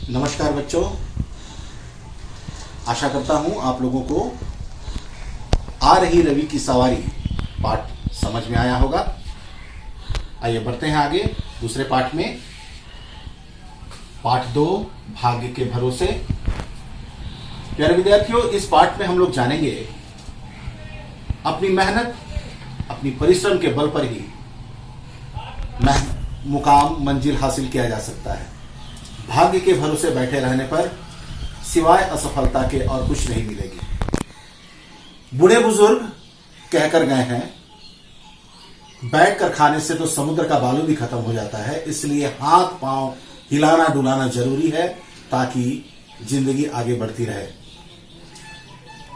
नमस्कार बच्चों, आशा करता हूं आप लोगों को आ रही रवि की सवारी पाठ समझ में आया होगा। आइए बढ़ते हैं आगे दूसरे पाठ में। पाठ 2 भाग्य के भरोसे। प्यारे विद्यार्थियों, इस पाठ में हम लोग जानेंगे अपनी मेहनत, अपनी परिश्रम के बल पर ही मुकाम मंजिल हासिल किया जा सकता है। भाग्य के भरोसे बैठे रहने पर सिवाय असफलता के और कुछ नहीं मिलेगी। बूढ़े बुजुर्ग कहकर गए हैं, बैठ कर खाने से तो समुद्र का बालू भी खत्म हो जाता है, इसलिए हाथ पांव हिलाना डुलाना जरूरी है ताकि जिंदगी आगे बढ़ती रहे।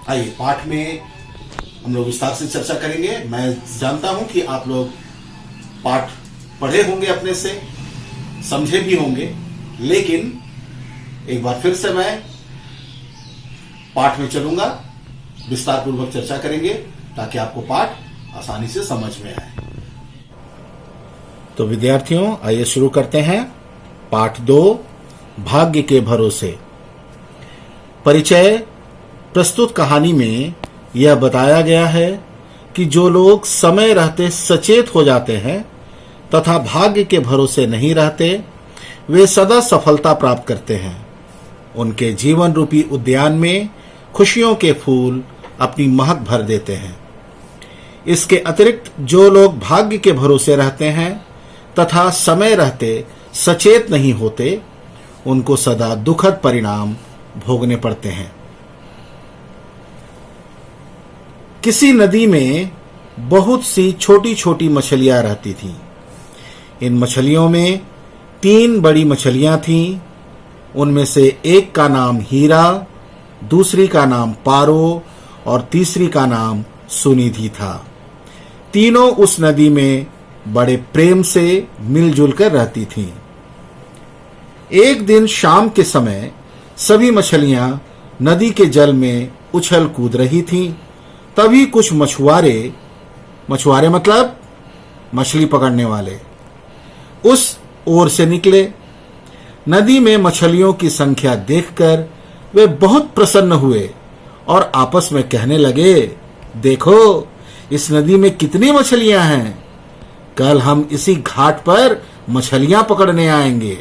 आइए पाठ में हम लोग विस्तार से चर्चा करेंगे। मैं जानता हूं कि आप लोग पाठ पढ़े होंगे, अपने से समझे भी होंगे, लेकिन एक बार फिर से मैं पाठ में चलूंगा, विस्तार पूर्वक चर्चा करेंगे ताकि आपको पाठ आसानी से समझ में आए। तो विद्यार्थियों, आइए शुरू करते हैं। पाठ 2 भाग्य के भरोसे। परिचय। प्रस्तुत कहानी में यह बताया गया है कि जो लोग समय रहते सचेत हो जाते हैं तथा भाग्य के भरोसे नहीं रहते, वे सदा सफलता प्राप्त करते हैं। उनके जीवन रूपी उद्यान में खुशियों के फूल अपनी महक भर देते हैं। इसके अतिरिक्त जो लोग भाग्य के भरोसे रहते हैं तथा समय रहते सचेत नहीं होते, उनको सदा दुखद परिणाम भोगने पड़ते हैं। किसी नदी में बहुत सी छोटी छोटी मछलियां रहती थीं। इन मछलियों में 3 बड़ी मछलियां थीं। उनमें से एक का नाम हीरा, दूसरी का नाम पारो और तीसरी का नाम सुनिधि था। तीनों उस नदी में बड़े प्रेम से मिलजुल कर रहती थीं। एक दिन शाम के समय सभी मछलियां नदी के जल में उछल कूद रही थीं। तभी कुछ मछुआरे मतलब मछली पकड़ने वाले उस ओर से निकले। नदी में मछलियों की संख्या देखकर वे बहुत प्रसन्न हुए और आपस में कहने लगे, देखो इस नदी में कितनी मछलियां हैं, कल हम इसी घाट पर मछलियां पकड़ने आएंगे।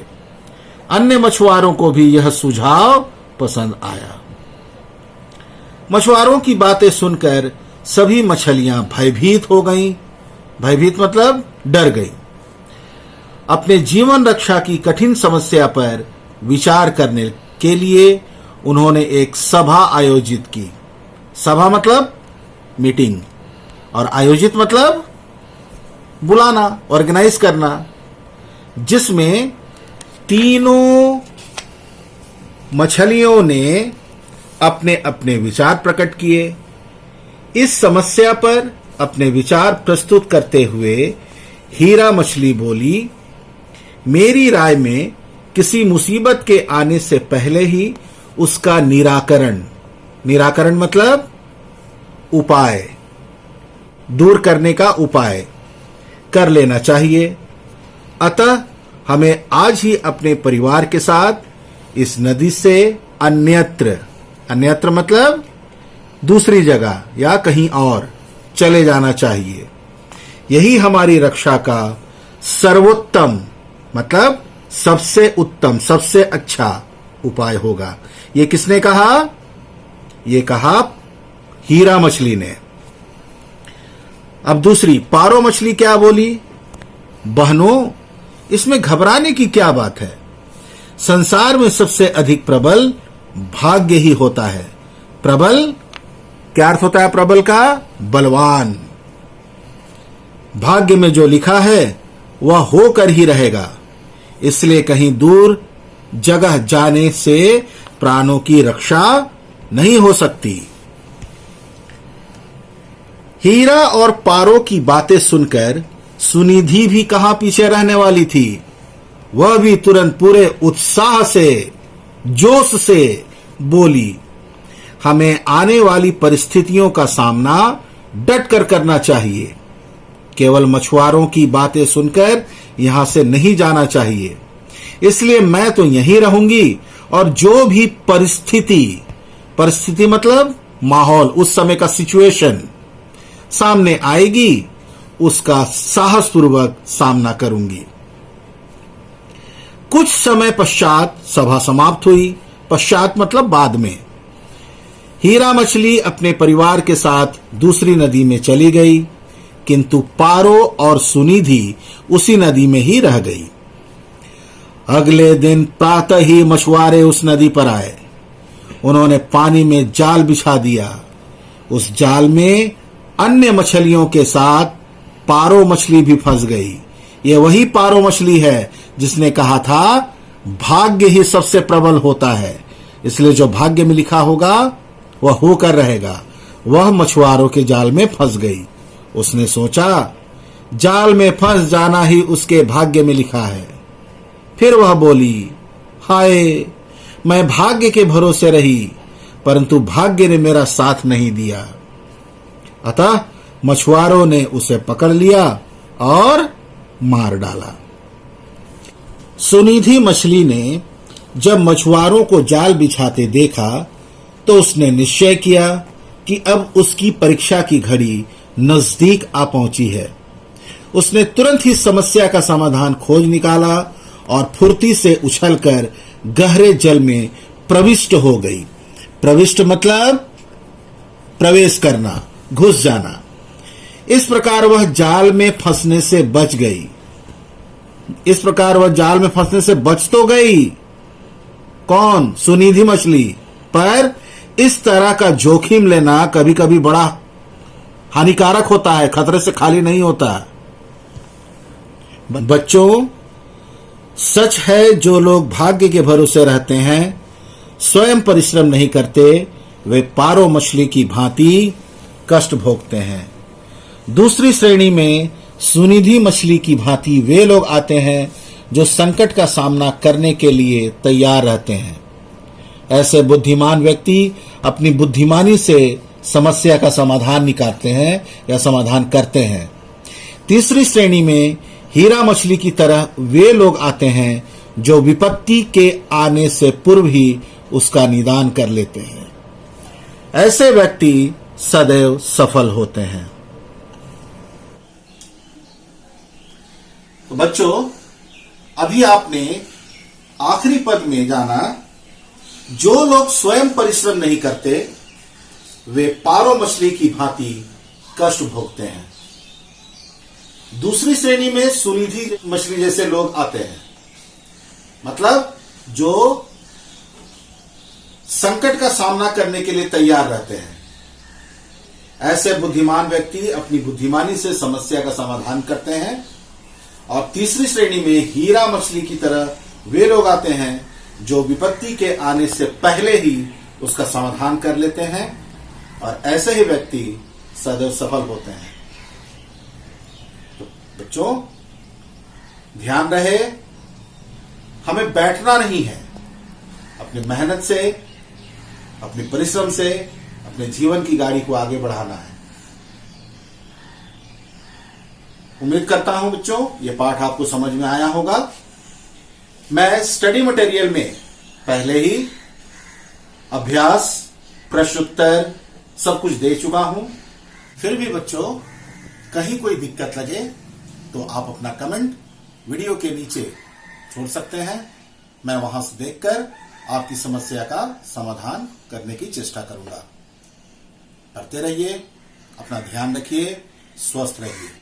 अन्य मछुआरों को भी यह सुझाव पसंद आया। मछुआरों की बातें सुनकर सभी मछलियां भयभीत हो गईं। भयभीत मतलब डर गई। अपने जीवन रक्षा की कठिन समस्या पर विचार करने के लिए उन्होंने एक सभा आयोजित की। सभा मतलब मीटिंग, और आयोजित मतलब बुलाना, ऑर्गेनाइज करना, जिसमें तीनों मछलियों ने अपने अपने विचार प्रकट किए। इस समस्या पर अपने विचार प्रस्तुत करते हुए हीरा मछली बोली, मेरी राय में किसी मुसीबत के आने से पहले ही उसका निराकरण मतलब उपाय, दूर करने का उपाय कर लेना चाहिए। अतः हमें आज ही अपने परिवार के साथ इस नदी से अन्यत्र मतलब दूसरी जगह या कहीं और चले जाना चाहिए। यही हमारी रक्षा का सर्वोत्तम मतलब सबसे उत्तम, सबसे अच्छा उपाय होगा। ये किसने कहा? ये कहा हीरा मछली ने। अब दूसरी पारो मछली क्या बोली? बहनों, इसमें घबराने की क्या बात है? संसार में सबसे अधिक प्रबल भाग्य ही होता है। प्रबल क्या अर्थ होता है? प्रबल का बलवान। भाग्य में जो लिखा है वह होकर ही रहेगा, इसलिए कहीं दूर जगह जाने से प्राणों की रक्षा नहीं हो सकती। हीरा और पारो की बातें सुनकर सुनिधि भी कहां पीछे रहने वाली थी। वह भी तुरंत पूरे उत्साह से, जोश से बोली, हमें आने वाली परिस्थितियों का सामना डट कर करना चाहिए। केवल मछुआरों की बातें सुनकर यहां से नहीं जाना चाहिए। इसलिए मैं तो यहीं रहूंगी और जो भी परिस्थिति मतलब माहौल, उस समय का सिचुएशन सामने आएगी, उसका साहसपूर्वक सामना करूंगी। कुछ समय पश्चात सभा समाप्त हुई। पश्चात मतलब बाद में। हीरा मछली अपने परिवार के साथ दूसरी नदी में चली गई, किंतु पारो और सुनिधि उसी नदी में ही रह गई। अगले दिन प्रातः ही मछुआरे उस नदी पर आए। उन्होंने पानी में जाल बिछा दिया। उस जाल में अन्य मछलियों के साथ पारो मछली भी फंस गई। ये वही पारो मछली है जिसने कहा था भाग्य ही सबसे प्रबल होता है, इसलिए जो भाग्य में लिखा होगा वह होकर रहेगा। वह मछुआरों के जाल में फंस गई। उसने सोचा जाल में फंस जाना ही उसके भाग्य में लिखा है। फिर वह बोली, हाय, मैं भाग्य के भरोसे रही, परंतु भाग्य ने मेरा साथ नहीं दिया। अतः मछुआरों ने उसे पकड़ लिया और मार डाला। सुनिधि मछली ने जब मछुआरों को जाल बिछाते देखा तो उसने निश्चय किया कि अब उसकी परीक्षा की घड़ी नजदीक आ पहुंची है। उसने तुरंत ही समस्या का समाधान खोज निकाला और फुर्ती से उछलकर गहरे जल में प्रविष्ट हो गई। प्रविष्ट मतलब प्रवेश करना, घुस जाना। इस प्रकार वह जाल में फंसने से बच गई। इस प्रकार वह जाल में फंसने से बच तो गई, कौन? सुनिधि मछली। पर इस तरह का जोखिम लेना कभी कभी बड़ा हानिकारक होता है, खतरे से खाली नहीं होता। बच्चों, सच है जो लोग भाग्य के भरोसे रहते हैं, स्वयं परिश्रम नहीं करते, वे पारो मछली की भांति कष्ट भोगते हैं। दूसरी श्रेणी में सुनिधि मछली की भांति वे लोग आते हैं जो संकट का सामना करने के लिए तैयार रहते हैं। ऐसे बुद्धिमान व्यक्ति अपनी बुद्धिमानी से समस्या का समाधान निकालते हैं या समाधान करते हैं। तीसरी श्रेणी में हीरा मछली की तरह वे लोग आते हैं जो विपत्ति के आने से पूर्व ही उसका निदान कर लेते हैं। ऐसे व्यक्ति सदैव सफल होते हैं। तो बच्चों, अभी आपने आखिरी पद में जाना, जो लोग स्वयं परिश्रम नहीं करते वे पारो मछली की भांति कष्ट भोगते हैं। दूसरी श्रेणी में सुनिधि मछली जैसे लोग आते हैं, मतलब जो संकट का सामना करने के लिए तैयार रहते हैं। ऐसे बुद्धिमान व्यक्ति अपनी बुद्धिमानी से समस्या का समाधान करते हैं। और तीसरी श्रेणी में हीरा मछली की तरह वे लोग आते हैं जो विपत्ति के आने से पहले ही उसका समाधान कर लेते हैं, और ऐसे ही व्यक्ति सदैव सफल होते हैं। तो बच्चों, ध्यान रहे, हमें बैठना नहीं है। अपनी मेहनत से, अपने परिश्रम से अपने जीवन की गाड़ी को आगे बढ़ाना है। उम्मीद करता हूं बच्चों ये पाठ आपको समझ में आया होगा। मैं स्टडी मटेरियल में पहले ही अभ्यास, प्रश्न उत्तर सब कुछ दे चुका हूं। फिर भी बच्चों कहीं कोई दिक्कत लगे तो आप अपना कमेंट वीडियो के नीचे छोड़ सकते हैं। मैं वहां से देखकर आपकी समस्या का समाधान करने की चेष्टा करूंगा। पढ़ते रहिए, अपना ध्यान रखिए, स्वस्थ रहिए।